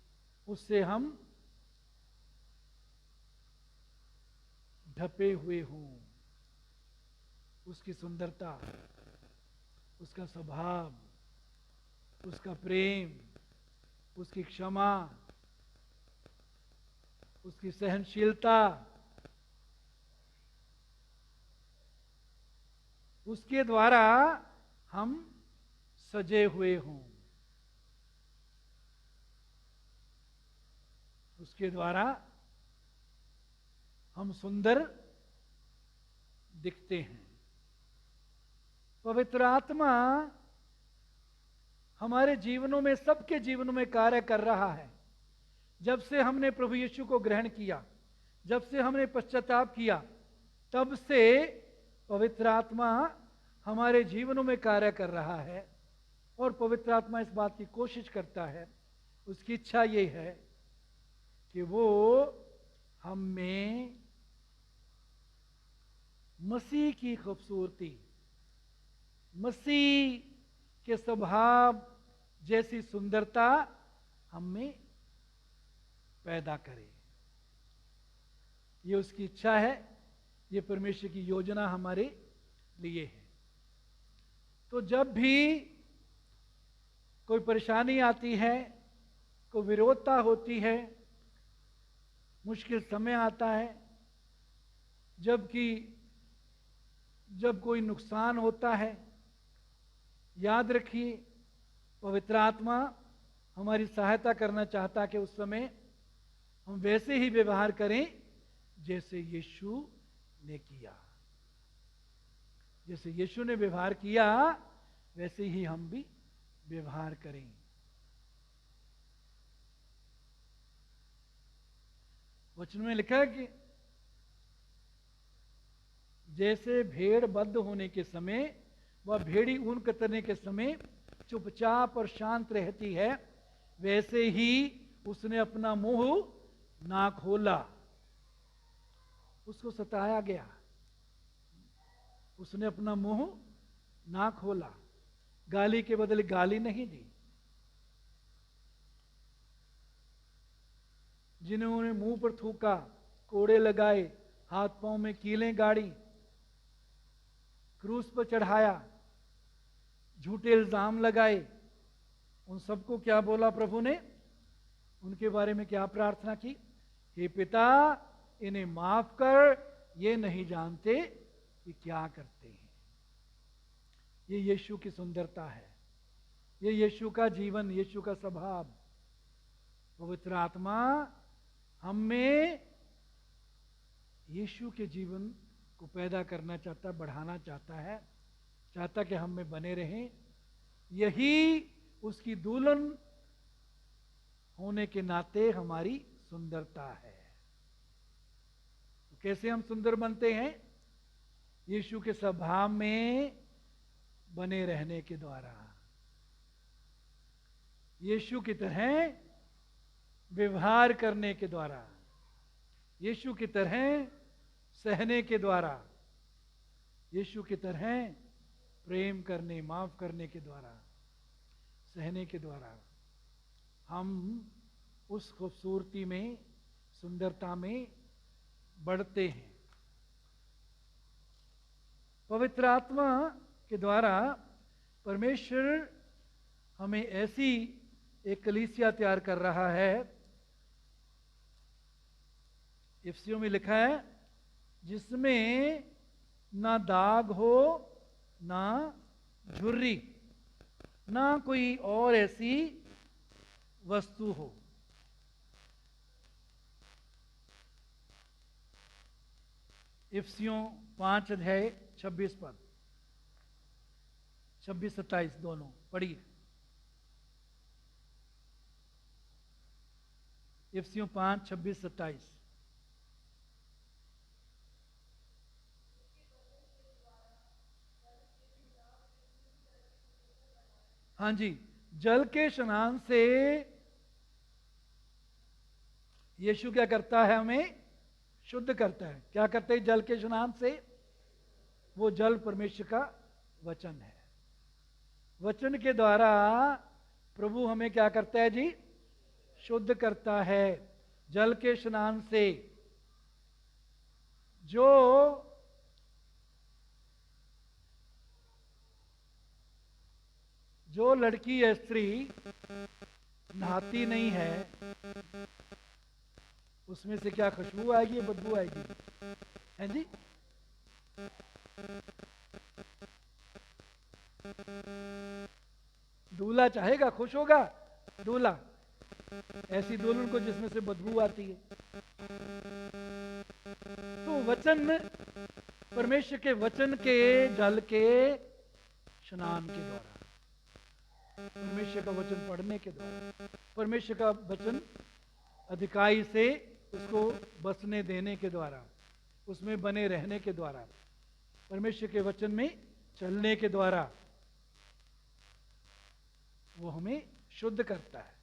Speaker 1: उससे हम ढपे हुए हों। उसकी सुंदरता, उसका स्वभाव, उसका प्रेम, उसकी क्षमा, उसकी सहनशीलता, उसके द्वारा हम सजे हुए हों। उसके द्वारा हम सुंदर दिखते हैं। पवित्र आत्मा हमारे जीवनों में, सबके जीवनों में कार्य कर रहा है। जब से हमने प्रभु यीशु को ग्रहण किया, जब से हमने पश्चाताप किया, तब से पवित्र आत्मा हमारे जीवनों में कार्य कर रहा है। और पवित्र आत्मा इस बात की कोशिश करता है, उसकी इच्छा ये है कि वो हम में मसीह की खूबसूरती, मसीह के स्वभाव जैसी सुंदरता हम में पैदा करे। ये उसकी इच्छा है, ये परमेश्वर की योजना हमारे लिए है। तो जब भी कोई परेशानी आती है, कोई विरोधता होती है, मुश्किल समय आता है, जब कोई नुकसान होता है, याद रखिए पवित्र आत्मा हमारी सहायता करना चाहता कि उस समय हम वैसे ही व्यवहार करें जैसे यीशु ने किया। जैसे यीशु ने व्यवहार किया वैसे ही हम भी व्यवहार करें। वचन में लिखा है कि जैसे भेड़ बद्ध होने के समय, वह भेड़ी ऊन कतरने के समय चुपचाप और शांत रहती है, वैसे ही उसने अपना मुंह ना खोला। उसको सताया गया, उसने अपना मुंह ना खोला, गाली के बदले गाली नहीं दी। जिन्होंने मुंह पर थूका, कोड़े लगाए, हाथ पांव में कीलें गाड़ी, क्रूस पर चढ़ाया, झूठे इल्जाम लगाए, उन सबको क्या बोला प्रभु ने? उनके बारे में क्या प्रार्थना की? हे पिता, इन्हें माफ कर, ये नहीं जानते कि क्या करते हैं। ये यीशु की सुंदरता है, ये यीशु का जीवन, यीशु का स्वभाव। पवित्र आत्मा हम में यीशु के जीवन को पैदा करना चाहता, बढ़ाना चाहता है, चाहता कि हम में बने रहें। यही उसकी दुल्हन होने के नाते हमारी सुंदरता है। तो कैसे हम सुंदर बनते हैं? यीशु के स्वभाव में बने रहने के द्वारा, यीशु की तरह व्यवहार करने के द्वारा, यीशु की तरह सहने के द्वारा, यीशु की तरह प्रेम करने, माफ करने के द्वारा, सहने के द्वारा हम उस खूबसूरती में, सुंदरता में बढ़ते हैं। पवित्र आत्मा के द्वारा परमेश्वर हमें ऐसी एक कलीसिया तैयार कर रहा है, इफिसियों में लिखा है, जिसमें ना दाग हो, ना झुर्री, ना कोई और ऐसी वस्तु हो। इफिसियों 5:26 26-27 दोनों पढ़िए। इफिसियों 5:26-27। हाँ जी, जल के स्नान से यीशु क्या करता है? हमें शुद्ध करता है। क्या करते हैं जल के स्नान से? वो जल परमेश्वर का वचन है। वचन के द्वारा प्रभु हमें क्या करता है जी? शुद्ध करता है। जल के स्नान से जो लड़की या स्त्री नहाती नहीं है, उसमें से क्या खुशबू आएगी या बदबू आएगी? हैं जी? दूल्हा चाहेगा, खुश होगा दूल्हा, ऐसी दुल्हन को जिसमें से बदबू आती है। तो वचन, परमेश्वर के वचन के जल के स्नान के द्वारा, परमेश्वर का वचन पढ़ने के द्वारा, परमेश्वर का वचन अधिकाई से उसको बसने देने के द्वारा, उसमें बने रहने के द्वारा, परमेश्वर के वचन में चलने के द्वारा वो हमें शुद्ध करता है।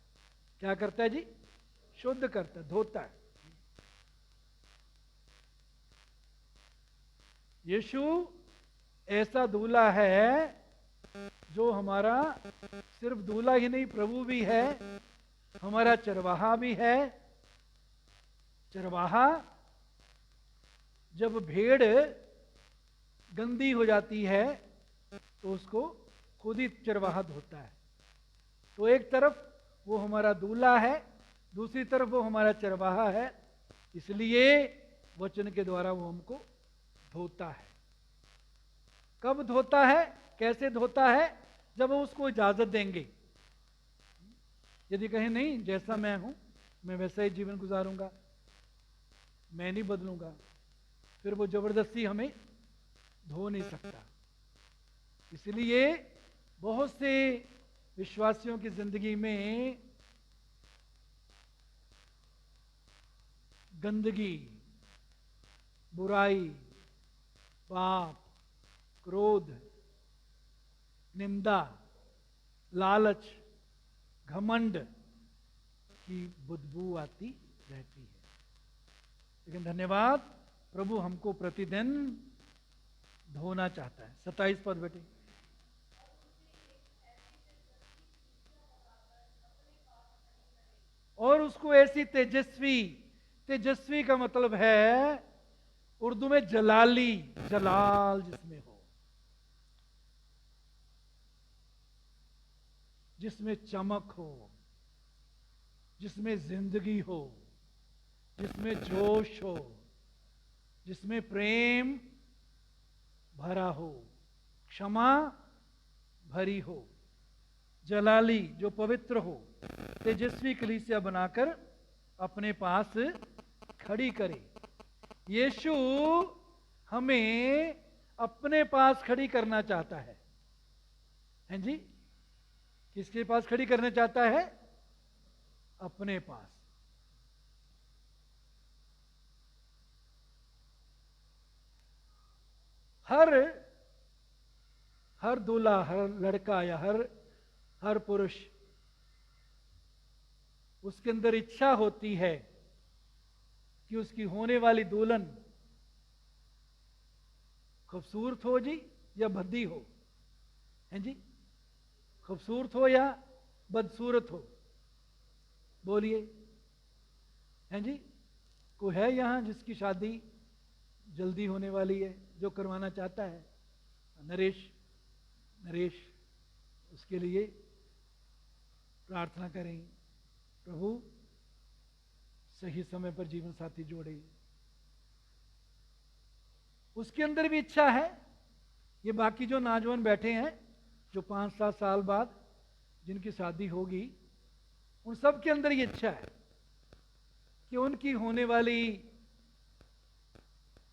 Speaker 1: क्या करता है जी? शुद्ध करता है, धोता है। यीशु ऐसा दूल्हा है जो हमारा सिर्फ दूल्हा ही नहीं, प्रभु भी है, हमारा चरवाहा भी है। चरवाहा जब भेड़ गंदी हो जाती है तो उसको खुद ही चरवाहा धोता है। तो एक तरफ वो हमारा दूल्हा है, दूसरी तरफ वो हमारा चरवाहा है, इसलिए वचन के द्वारा वो हमको धोता है। कब धोता है, कैसे धोता है? जब वो उसको इजाजत देंगे। यदि कहें नहीं, जैसा मैं हूं मैं वैसा ही जीवन गुजारूंगा, मैं नहीं बदलूंगा, फिर वो जबरदस्ती हमें धो नहीं सकता। इसलिए बहुत से विश्वासियों की जिंदगी में गंदगी, बुराई, पाप, क्रोध, निंदा, लालच, घमंड की बदबू आती रहती है। लेकिन धन्यवाद, प्रभु हमको प्रतिदिन धोना चाहता है। 27 पद बेटे। और उसको ऐसी तेजस्वी, तेजस्वी का मतलब है उर्दू में जलाली, जलाल जिसमें हो, जिसमें चमक हो, जिसमें जिंदगी हो, जिसमें जोश हो, जिसमें प्रेम भरा हो, क्षमा भरी हो, जलाली जो पवित्र हो, तेजस्वी कलीसिया बनाकर अपने पास खड़ी करे। यीशु हमें अपने पास खड़ी करना चाहता है। हैं जी? किसके पास खड़ी करना चाहता है? अपने पास। हर दूल्हा, हर लड़का या हर पुरुष, उसके अंदर इच्छा होती है कि उसकी होने वाली दुल्हन खूबसूरत हो जी या भद्दी हो, हैं जी? खूबसूरत हो या बदसूरत हो, बोलिए, हैं जी? कोई है यहाँ जिसकी शादी जल्दी होने वाली है, जो करवाना चाहता है? नरेश, नरेश, उसके लिए प्रार्थना करें, प्रभु सही समय पर जीवन साथी जोड़े। उसके अंदर भी इच्छा है। ये बाकी जो नौजवान बैठे हैं, जो 5-7 साल बाद जिनकी शादी होगी, उन सब के अंदर ये इच्छा है कि उनकी होने वाली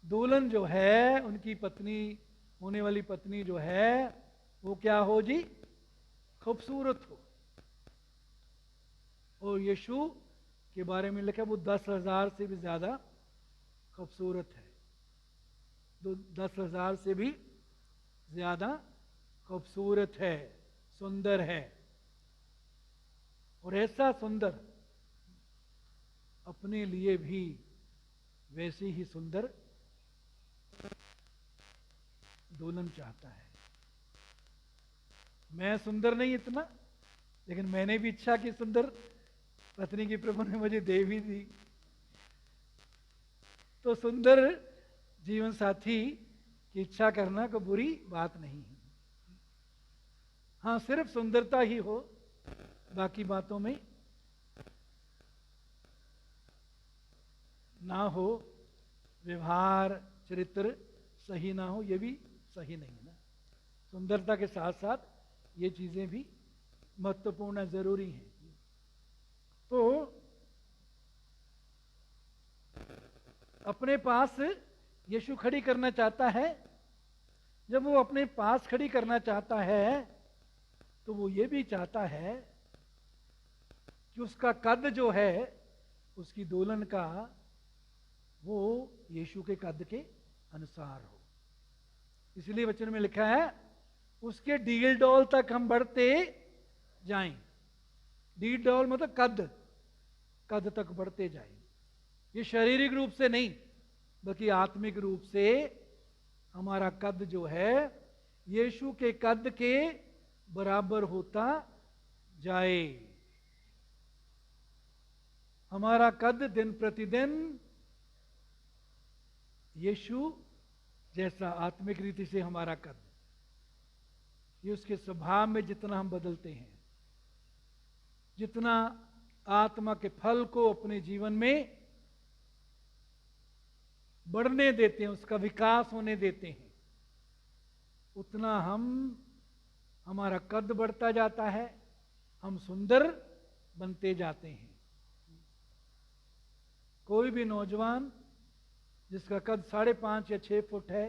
Speaker 1: दुल्हन जो है, उनकी पत्नी, होने वाली पत्नी जो है, वो क्या हो जी? खूबसूरत हो। और यीशु के बारे में लिखा, वो 10,000 से भी ज्यादा खूबसूरत है, 10,000 से भी ज्यादा खूबसूरत है, सुंदर है। और ऐसा सुंदर अपने लिए भी वैसी ही सुंदर दुल्हन चाहता है। मैं सुंदर नहीं इतना, लेकिन मैंने भी इच्छा की सुंदर पत्नी की प्रभु ने मुझे दे भी दी। तो सुंदर जीवन साथी की इच्छा करना कोई बुरी बात नहीं है। हाँ, सिर्फ सुंदरता ही हो, बाकी बातों में ना हो, व्यवहार चरित्र सही ना हो, ये भी सही नहीं है ना। सुंदरता के साथ साथ ये चीजें भी महत्वपूर्ण जरूरी हैं। तो अपने पास यीशु खड़ी करना चाहता है। जब वो अपने पास खड़ी करना चाहता है, तो वो ये भी चाहता है कि उसका कद जो है, उसकी दुल्हन का, वो यीशु के कद के अनुसार हो। इसलिए वचन में लिखा है, उसके डील डॉल तक हम बढ़ते जाएं। डील डॉल मतलब कद, कद तक बढ़ते जाएं। ये शारीरिक रूप से नहीं, बल्कि आत्मिक रूप से हमारा कद जो है यीशु के कद के बराबर होता जाए। हमारा कद दिन प्रतिदिन यीशु जैसा आत्मिक रीति से हमारा कद, ये उसके स्वभाव में जितना हम बदलते हैं, जितना आत्मा के फल को अपने जीवन में बढ़ने देते हैं, उसका विकास होने देते हैं, उतना हमारा कद बढ़ता जाता है, हम सुंदर बनते जाते हैं। कोई भी नौजवान जिसका कद 5.5 या 6 फुट है,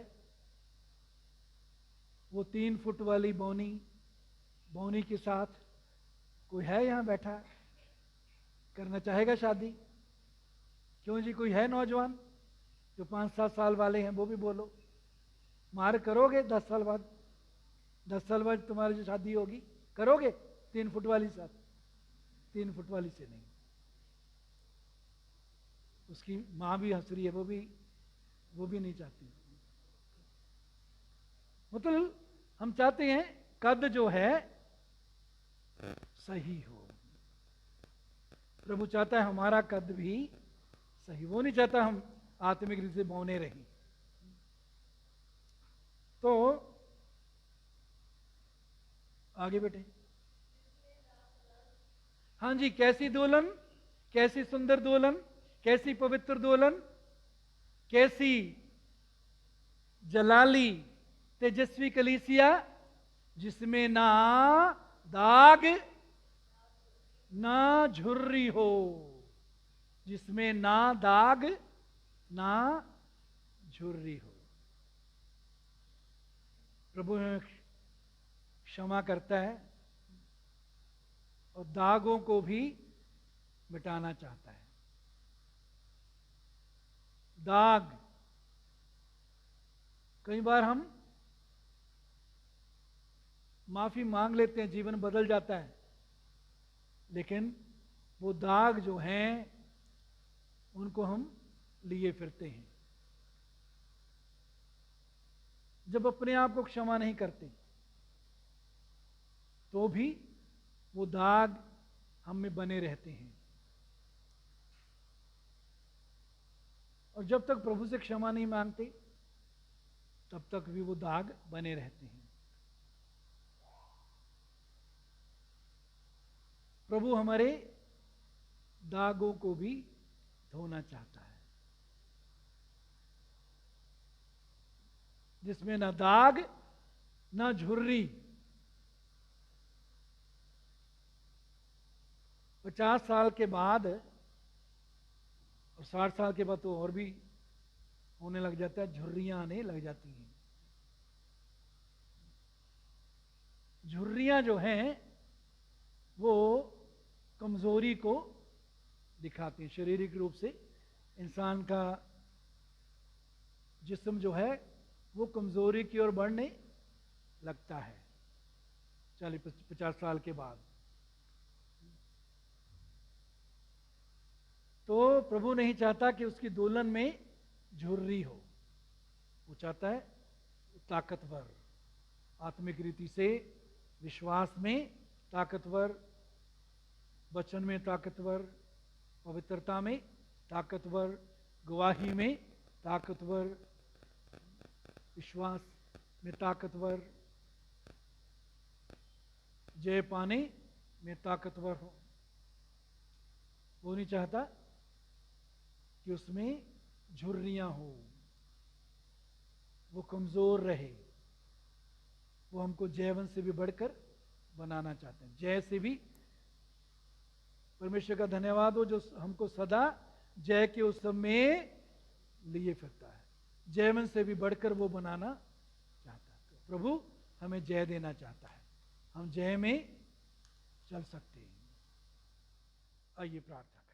Speaker 1: वो 3 फुट वाली बौनी के साथ, कोई है यहां बैठा, करना चाहेगा शादी? क्यों जी, कोई है नौजवान जो 5-7 साल वाले हैं? वो भी बोलो। मार करोगे 10 साल बाद? 10 साल बाद तुम्हारी जो शादी होगी, करोगे 3 फुट वाली साथ? 3 फुट वाली से नहीं। उसकी मां भी हंस रही है, वो भी नहीं चाहती। मतलब हम चाहते हैं कद जो है सही हो। प्रभु चाहता है हमारा कद भी सही, वो नहीं चाहता हम आत्मिक रूप से बौने रहें। तो आगे बेटे। हाँ जी, कैसी दुल्हन, कैसी सुंदर दुल्हन, कैसी पवित्र दुल्हन, कैसी जलाली तेजस्वी कलीसिया, जिसमें ना दाग ना झुर्री हो, जिसमें ना दाग ना झुर्री हो। प्रभु क्षमा करता है और दागों को भी मिटाना चाहता है। दाग, कई बार हम माफी मांग लेते हैं, जीवन बदल जाता है, लेकिन वो दाग जो हैं उनको हम लिए फिरते हैं। जब अपने आप को क्षमा नहीं करते, तो भी वो दाग हम में बने रहते हैं। और जब तक प्रभु से क्षमा नहीं मांगते तब तक भी वो दाग बने रहते हैं। प्रभु हमारे दागों को भी धोना चाहता है, जिसमें ना दाग ना झुर्री। 50 साल के बाद और 60 साल के बाद तो और भी होने लग जाता है, झुर्रियां आने लग जाती हैं। झुर्रियां जो हैं वो कमजोरी को दिखाती हैं। शारीरिक रूप से इंसान का जिस्म जो है वो कमजोरी की ओर बढ़ने लगता है 40-50 साल के बाद। तो प्रभु नहीं चाहता कि उसकी दुल्हन में झुर्री हो। वो चाहता है ताकतवर, आत्मिक रीति से, विश्वास में ताकतवर, वचन में ताकतवर, पवित्रता में ताकतवर, गवाही में ताकतवर, विश्वास में ताकतवर, जय पाने में ताकतवर हो। वो नहीं चाहता कि उसमें झुर्रियां हो, वो कमजोर रहे। वो हमको जयवंत से भी बढ़कर बनाना चाहते हैं। जय से भी परमेश्वर का धन्यवाद हो जो हमको सदा जय के उस में लिए फिरता है। जयवंत से भी बढ़कर वो बनाना चाहता है। तो प्रभु हमें जय देना चाहता है, हम जय में चल सकते हैं। आइए प्रार्थना।